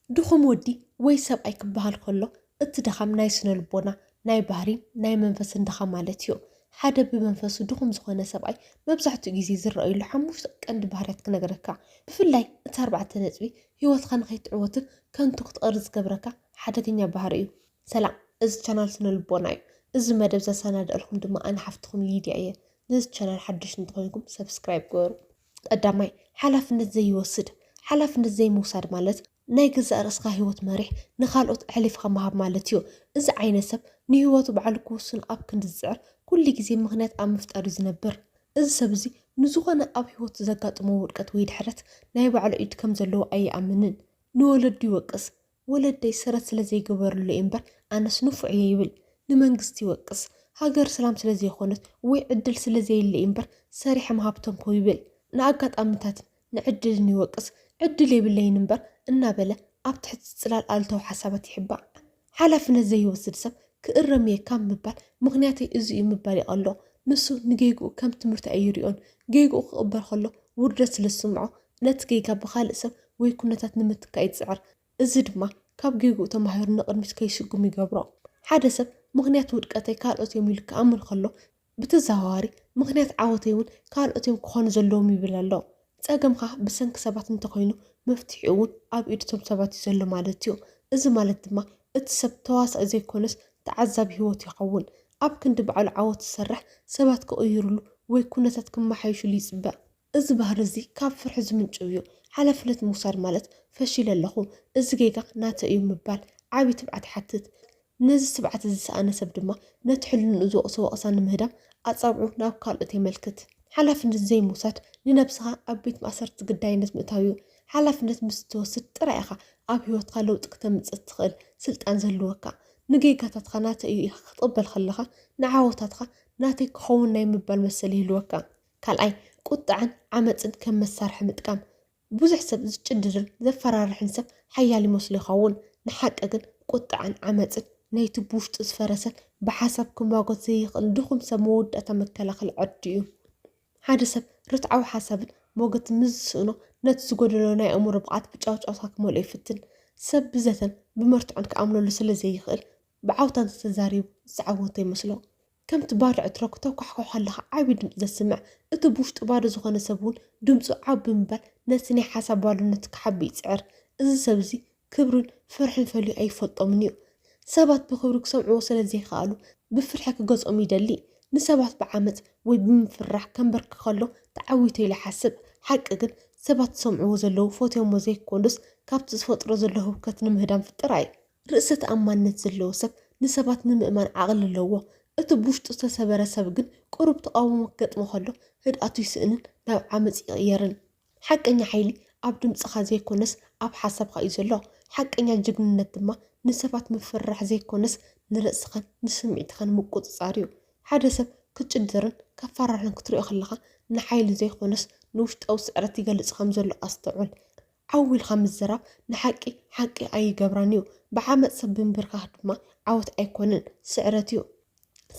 ድኹም ወዲ ወይ ሰብኣይ ክበሃል ከሎ እቲ ድኻም ናይ ስነ ልቦና ናይ ባህሪን ናይ መንፈስን ድኻም ማለት እዩ። ሓደ ብመንፈሱ ድኹም ዝኾነ ሰብኣይ መብዛሕትኡ ግዜ ዝረአየሉ 5 ቀንዲ ባህርያት ክነግረካ። ብፍላይ እቲ 4 ነጥቢ ሂወትካ ንከይትዕወትን ከንቱ ክትቀሪ ዝገብረካ ሓደገኛ ባህሪ እዩ። ሰላም፣ እዚ ቻናል ስነ ልቦና እዩ። እዚ መደብ ዘሰናድአልኩም ድማ ኣነ ሓፍትኩም ሊድያ እየ። ነዚ ቻናል ሓድሽ እንትኮንኩም ሰብስክራይብ ገበሩ። ቀዳማይ፣ ሓላፍነት ዘይወስድ። ሓላፍነት ዘይምውሳድ ማለት ናይ ገዛእ ርእስካ ሂወት መሪሕ ንኻልኦት ኣሕሊፍካ ምሃብ ማለት እዩ። እዚ ዓይነት ሰብ ንሂወቱ ባዕሉ ክውስን ኣብ ክንዲ ዝፅዕር ኩሉ ግዜ ምክንያት ኣብ ምፍጣር እዩ ዝነብር። እዚ ሰብ እዚ ንዝኾነ ኣብ ሂወቱ ዘጋጥሞ ውድቀት ወይ ድሕረት ናይ ባዕሉ ኢድ ከም ዘለዎ ኣይኣምንን። ንወለዱ ይወቅስ። ወለደይ ሰረት ስለዘይገበርሉ እምበር ኣነስ ንፉዕ እየ ይብል። ንመንግስቲ ይወቅስ። ሃገር ሰላም ስለዘይኮነት ወይ ዕድል ስለዘየለ እምበር ሰሪሕ ምሃብቶም ኮ ይብል። ንኣጋጣሚታትን ንዕድልን ይወቅስ። ዕድል የብለይን እምበር እናበለ ኣብ ትሕቲ ፅላል ኣልተው ሓሳባት ይሕባእ። ሓላፍነት ዘይወስድ ሰብ ክእረም እየ ካብ ምባል ምክንያተይ እዚ እዩ ምባል ይቐሎ። ንሱ ንጌግኡ ከም ትምህርቲ ኣይርኦን። ጌግኡ ክቕበል ከሎ ውርደት ስለዝስምዖ ነቲ ጌጋ ብካልእ ሰብ ወይ ኩነታት ንምትካእ ይፅዕር። እዚ ድማ ካብ ጌግኡ ተማሂሩ ንቅድሚት ከይሽጉም ይገብሮ። ሓደ ሰብ ምክንያት ውድቀተይ ካልኦት እዮም ኢሉ ክኣምን ከሎ ብተዘዋዋሪ ምክንያት ዓወተይ እውን ካልኦት እዮም ክኾኑ ዘለዎም ይብል ኣሎ። ፀገምካ ብሰንኪ ሰባት እንተኮይኑ መፍትሒኡ እውን ኣብ ኢድቶም ሰባት እዩ ዘሎ ማለት እዩ። እዚ ማለት ድማ እቲ ሰብ ተዋሳኢ ዘይኮነስ ተዓዛቢ ሂወት ይኸውን። ኣብ ክንዲ በዓሉ ዓወት ዝሰርሕ ሰባት ክቕይሩሉ ወይ ኩነታት ክመሓይሽሉ ይፅበእ። እዚ ባህሪ እዚ ካብ ፍርሒ ዝምንጩ እዩ። ሓላፍነት ምውሳድ ማለት ፈሺለ ኣለኹ እዚ ጌጋ ናተይ እዩ ምባል ዓብይ ትብዓት ይሓትት። ነዚ ትብዓት ዝሰኣነ ሰብ ድማ ነቲ ሕልንኡ ዝወቕሶ ወቐሳ ንምህዳም ኣፃብዑ ናብ ካልኦት የመልክት። ሓላፍነት ዘይምውሳድ ንነብስኻ ኣብ ቤት ማእሰርቲ ግዳይነት ምእታው እዩ። ሓላፍነት ምስ ትወስድ ጥራይ ኢኻ ኣብ ሂወትካ ለውጢ ክተምፅእ ትኽእል ስልጣን ዘለወካ። ንጌጋታትካ ናተይ እዩ ኢኻ ክትቕበል ከለኻ ንዓወታትካ ናተይ ክኸውን ናይ ምባል መሰል ይህልወካ። ካልኣይ፣ ቁጣዕን ዓመፅን ከም መሳርሒ ምጥቃም። ብዙሕ ሰብ ዝጭድድን ዘፈራርሕን ሰብ ሓያል ይመስሉ ይኸውን። ንሓቂ ግን ቁጣዕን ዓመፅን ናይቲ ብውሽጡ ዝፈረሰን ብሓሳብ ክማጎት ዘይኽእል ድኹም ሰብ መወዳእታ መከላኸሊ ዓዲ እዩ። ሓደ ሰብ ርትዓዊ ሓሳብን ሞገት ምስ ዝስእኖ ነቲ ዝጎደሎ ናይ ኣእምሮ ብቕዓት ብጫውጫውታ ክመልኦ ይፍትን። ሰብ ብዘተን ብመርትዖን ክኣምነሉ ስለዘይኽእል ብዓውታን ተዛሪቡ ዝዓወተ ይመስሎ። ከምቲ ባዶ ዕትሮ ክተኳሕኳሕ ከለካ ዓብይ ድምፂ ዘስምዕ፣ እቲ ብውሽጡ ባዶ ዝኾነ ሰብ እውን ድምፁ ዓቢ ምባል ነቲ ናይ ሓሳብ ባዶነት ክሓቢ ይፅዕር። እዚ ሰብ እዚ ክብርን ፍርሕን ፈልዩ ኣይፈልጦምን እዩ። ሰባት ብክብሪ ክሰምዕዎ ስለዘይከኣሉ ብፍርሒ ክገዝኦም ይደሊ። ንሰባት ብዓመፅ ወይ ብምፍራሕ ከንበርክ ከሎ ተዓዊቱ ኢሉ ይሓስብ። ሓቂ ግን ሰባት ዝሰምዕዎ ዘለዉ ፈትዮሞ ዘይኮኑስ ካብቲ ዝፈጥሮ ዘሎ ህውከት ንምህዳም ፍጥራይ። ርእሰ ተኣማንነት ዘለዎ ሰብ ንሰባት ንምእማን ዓቕሊ ኣለዎ። እቲ ብውሽጡ ዝተሰበረ ሰብ ግን ቁሩብ ተቃውሞ ክገጥሞ ከሎ ህድኣቱ ይስእንን ናብ ዓመፅ ይቕየርን። ሓቀኛ ሓይሊ ኣብ ድምፅኻ ዘይኮነስ ኣብ ሓሳብካ እዩ ዘሎ። ሓቀኛ ጅግንነት ድማ ንሰባት ምፍራሕ ዘይኮነስ ንርእስኻን ንስምዒትኻን ምቁፅፃር እዩ። ሓደ ሰብ ክጭድርን ከፈራርሕን ክትሪኦ ከለካ ንሓይሊ ዘይኮነስ ንውሽጣዊ ስዕረት ይገልፅ ከም ዘሎ ኣስተውዕል። ዓዊልካ ምዝራብ ንሓቂ ሓቂ ኣይገብራን እዩ። ብዓመፅ ሰብ ብምብርካኽ ድማ ዓወት ኣይኮንን ስዕረት እዩ።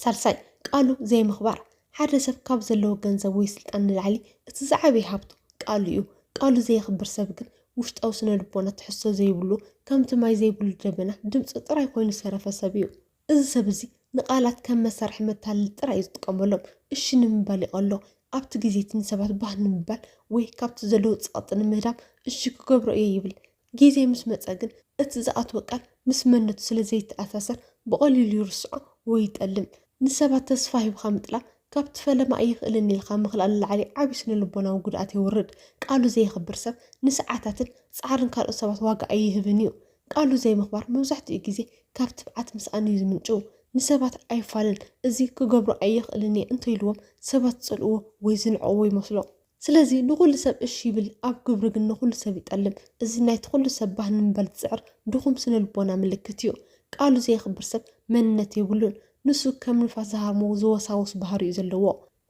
ሳልሳይ፣ ቃሉ ዘይምኽባር። ሓደ ሰብ ካብ ዘለዎ ገንዘብ ወይ ስልጣን ንላዕሊ እቲ ዝዓበየ ሃብቱ ቃሉ እዩ። ቃሉ ዘይኽብር ሰብ ግን ውሽጣዊ ስነ ልቦና ትሕዝቶ ዘይብሉ ከምቲ ማይ ዘይብሉ ደበና ድምፂ ጥራይ ኮይኑ ዝሰረፈ ሰብ እዩ። እዚ ሰብ እዚ ንቃላት ከም መሳርሒ መታለሊ ጥራይ እዩ ዝጥቀመሎም። እሺ ንምባል ይቐሎ። ኣብቲ ግዜ እቲ ንሰባት ባህ ንምባል ወይ ካብቲ ዘለዎ ፀቕጢ ንምህዳም እሺ ክገብሮ እየ ይብል። ግዜ ምስ መፀ ግን እቲ ዝኣተወ ቃል ምስ መንነቱ ስለዘይተኣሳሰር ብቐሊሉ ይርስዖ ወይ ይጠልም። ንሰባት ተስፋ ሂብካ ምጥላም ካብቲ ፈለማ ኣይኽእልን ኢልካ ምኽላል ንላዕሊ ዓብይ ስነ ልቦናዊ ጉድኣት የውርድ። ቃሉ ዘይኽብር ሰብ ንሰዓታትን ፃዕርን ካልኦት ሰባት ዋጋ ኣይህብን እዩ። ቃሉ ዘይምኽባር መብዛሕትኡ ግዜ ካብ ትብዓት ምስኣን እዩ ዝምንጩ። ንሰባት ኣይፋልን። እዚ ክገብሮ ኣይኽእልን እየ እንተኢልዎም ሰባት ዝፀልእዎ ወይ ዝንዕቕዎ ይመስሎ። ስለዚ ንኩሉ ሰብ እሺ ይብል፣ ኣብ ግብሪ ግን ንኩሉ ሰብ ይጠልም። እዚ ናይቲ ኩሉ ሰብ ባህ ንምባል ዝፅዕር ድኹም ስነ ልቦና ምልክት እዩ። ቃሉ ዘይኽብር ሰብ መንነት የብሉን። ንሱ ከም ንፋስ ዝሃርሞ ዝወሳወስ ባህሪ እዩ ዘለዎ።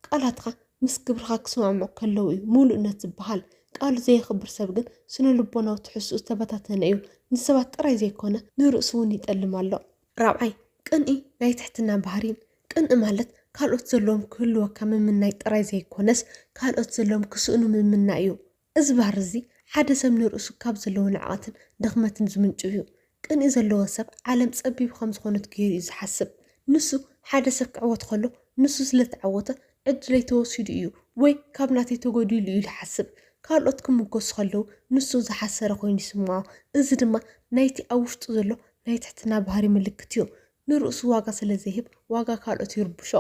ቃላትካ ምስ ግብርካ ክስማዕምዑ ከለው እዩ ሙሉእነት ዝበሃል። ቃሉ ዘይኽብር ሰብ ግን ስነ ልቦናዊ ትሕዝኡ ዝተበታተነ እዩ። ንሰባት ጥራይ ዘይኮነ ንርእሱ እውን ይጠልም ኣሎ። ራብዓይ፣ ቅንኢ ናይ ትሕትና ባህሪን። ቅንኢ ማለት ካልኦት ዘለዎም ክህልወካ ምምናይ ጥራይ ዘይኮነስ ካልኦት ዘለዎም ክስእኑ ምምናይ እዩ። እዚ ባህሪ እዚ ሓደ ሰብ ንርእሱ ካብ ዘለዎ ንዓቐትን ድኽመትን ዝምንጩ እዩ ቅንኢ ዘለዎ ሰብ ዓለም ፀቢብ ከም ዝኾነት ገይሩ እዩ ዝሓስብ ንሱ ሓደ ሰብ ክዕወት ከሎ ንሱ ስለተዓወተ ዕድለይ ተወሲዱ እዩ ወይ ካብ ናተይ ተጎዲሉ እዩ ዝሓስብ ካልኦት ክምጎሱ ከለዉ ንሱ ዝሓሰረ ኮይኑ ይስምዖ እዚ ድማ ናይቲ ኣብ ውሽጡ ዘሎ ናይ ትሕትና ባህሪ ምልክት እዩ ንርእሱ ዋጋ ስለ ዘይህብ ዋጋ ካልኦት ይርብሾ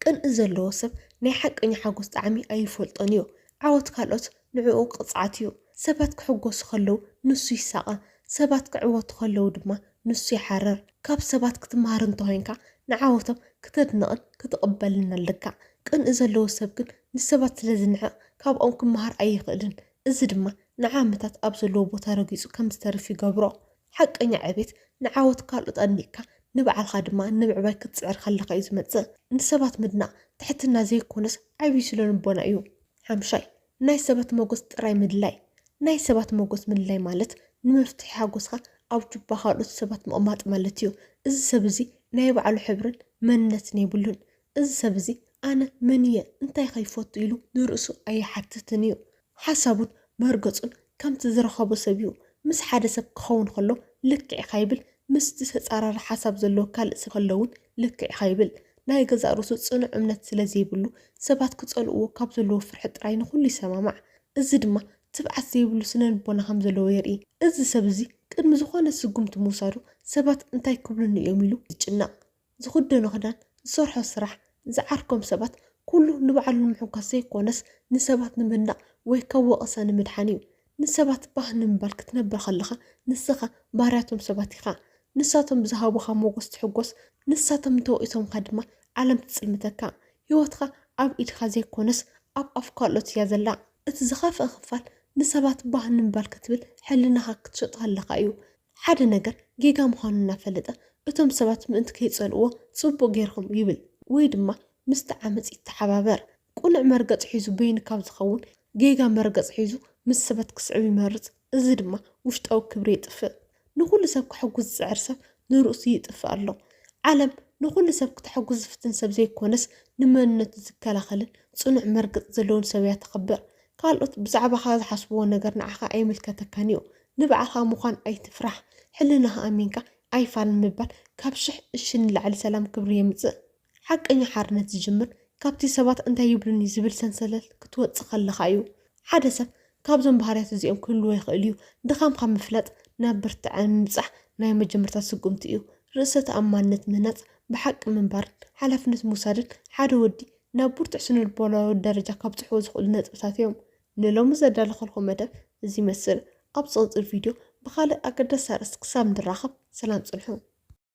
ቅንኢ ዘለዎ ሰብ ናይ ሓቀኛ ሓጎስ ጣዕሚ ኣይፈልጦን እዩ ዓወት ካልኦት ንዕኡ ቅፅዓት እዩ ሰባት ክሕጎሱ ከለዉ ንሱ ይሳቐ ሰባት ክዕወቱ ከለዉ ድማ ንሱ ይሓረር ካብ ሰባት ክትመሃር እንተኮይንካ ንዓወቶም ክተድንቕን ክትቕበልን ኣለካ ቅንኢ ዘለዎ ሰብ ግን ንሰባት ስለ ዝንዕቕ ካብኦም ክመሃር ኣይኽእልን እዚ ድማ ንዓመታት ኣብ ዘለዎ ቦታ ረጊፁ ከም ዝተርፍ ይገብሮ ሓቀኛ ዕቤት ንዓወት ካልኦት ኣድኒቕካ ንባዕልካ ድማ ንምዕባይ ክትፅዕር ከለካ እዩ ዝመፅእ ንሰባት ምድናቕ ትሕትና ዘይኮነስ ዓብዪ ስለ ልቦና እዩ ሓምሻይ ናይ ሰባት ሞገስ ጥራይ ምድላይ ናይ ሰባት ሞገስ ምድላይ ማለት ንመፍትሒ ሓጎስካ ኣብ ጅባ ካልኦት ሰባት ምቕማጥ ማለት እዩ እዚ ሰብ እዚ ናይ ባዕሉ ሕብርን መንነትን የብሉን እዚ ሰብ እዚ ኣነ መን እየ እንታይ ከይፈቱ ኢሉ ንርእሱ ኣይሓትትን እዩ ሓሳቡን መርገፁን ከምቲ ዝረኸቦ ሰብ እዩ ምስ ሓደ ሰብ ክኸውን ከሎ ልክዕ ኢኻ ይብል ምስቲ ተፃራሪ ሓሳብ ዘለዎ ካልእ ሰብ ከለውን ልክዕ ኢኻ ይብል ናይ ገዛ ርእሱ ፅኑዕ እምነት ስለ ዘይብሉ ሰባት ክፀልእዎ ካብ ዘለዎ ፍርሒ ጥራይ ንኩሉ ይሰማማዕ እዚ ድማ ትብዓት ዘይብሉ ስነ ልቦና ከም ዘለዎ የርኢ እዚ ሰብ እዚ ቅድሚ ዝኾነ ስጉምቲ ምውሳዱ ሰባት እንታይ ክብሉን እዮም ኢሉ ዝጭነቕ ዝኽደኖ ክዳን ዝሰርሖ ስራሕ ዝዓርኮም ሰባት ኩሉ ንባዕሉ ንምሕጓስ ዘይኮነስ ንሰባት ንምድናቕ ወይ ካብ ወቐሳ ንምድሓን እዩ ንሰባት ባህ ንምባል ክትነብር ከለኻ ንስኻ ባህርያቶም ሰባት ኢኻ ንሳቶም ዝሃቡኻ ሞገስ ትሕጎስ ንሳቶም ተወኢቶምካ ድማ ዓለም ትፅልምተካ ህይወትካ ኣብ ኢድካ ዘይኮነስ ኣብ ኣፍ ካልኦት እያ ዘላ እቲ ዝኸፍአ ክፋል ንሰባት ባህ ንምባል ክትብል ሕልናኻ ክትሸጥ ከለኻ እዩ ሓደ ነገር ጌጋ ምዃኑ እናፈለጠ እቶም ሰባት ምእንቲ ከይፀልእዎ ፅቡቅ ጌርኩም ይብል ወይ ድማ ምስቲ ዓመፅ ይተሓባበር ቁኑዕ መርገፂ ሒዙ በይኑ ካብ ዝኸውን ጌጋ መርገፂ ሒዙ ምስ ሰባት ክስዕብ ይመርፅ እዚ ድማ ውሽጣዊ ክብሪ ይጥፍእ ንኩሉ ሰብ ክሕጉዝ ዝፅዕር ሰብ ንርእሱ ይጥፍእ ኣሎ ዓለም ንኩሉ ሰብ ክትሕጉዝ ዝፍትን ሰብ ዘይኮነስ ንመንነቱ ዝከላኸልን ፅኑዕ መርገፂ ዘለውን ሰብ እያ ተኸብር ካልኦት ብዛዕባኻ ዝሓስብዎ ነገር ንዓኻ ኣይምልከተካን እዩ ንባዕልካ ምዃን ኣይትፍራሕ ሕልናኻ ኣሚንካ ኣይፋልን ምባል ካብ ሽሕ እሺ ንላዕሊ ሰላም ክብሪ የምፅእ ሓቀኛ ሓርነት ዝጅምር ካብቲ ሰባት እንታይ ይብሉን ዝብል ሰንሰለት ክትወፅእ ከለኻ እዩ ሓደ ሰብ ካብዞም ባህርያት እዚኦም ክህልዎ ይኽእል እዩ ድኻምካ ምፍላጥ ናብ ብርትዐ ምምፃሕ ናይ መጀመርታ ስጉምቲ እዩ ርእሰ ተኣማንነት ምህናፅ ብሓቂ ምንባርን ሓላፍነት ምውሳድን ሓደ ወዲ ናብ ብርቱዕ ስነልቦናዊ ደረጃ ካብ ፅሕዎ ዝኽእሉ ነጥብታት እዮም ንሎሚ ዘዳለኸልኩ መደብ እዚ ይመስል ኣብ ዝቕፅል ቪድዮ ብካልእ ኣገዳሲ ኣርእስቲ ክሳብ ንራኸብ ሰላም ፅንሑ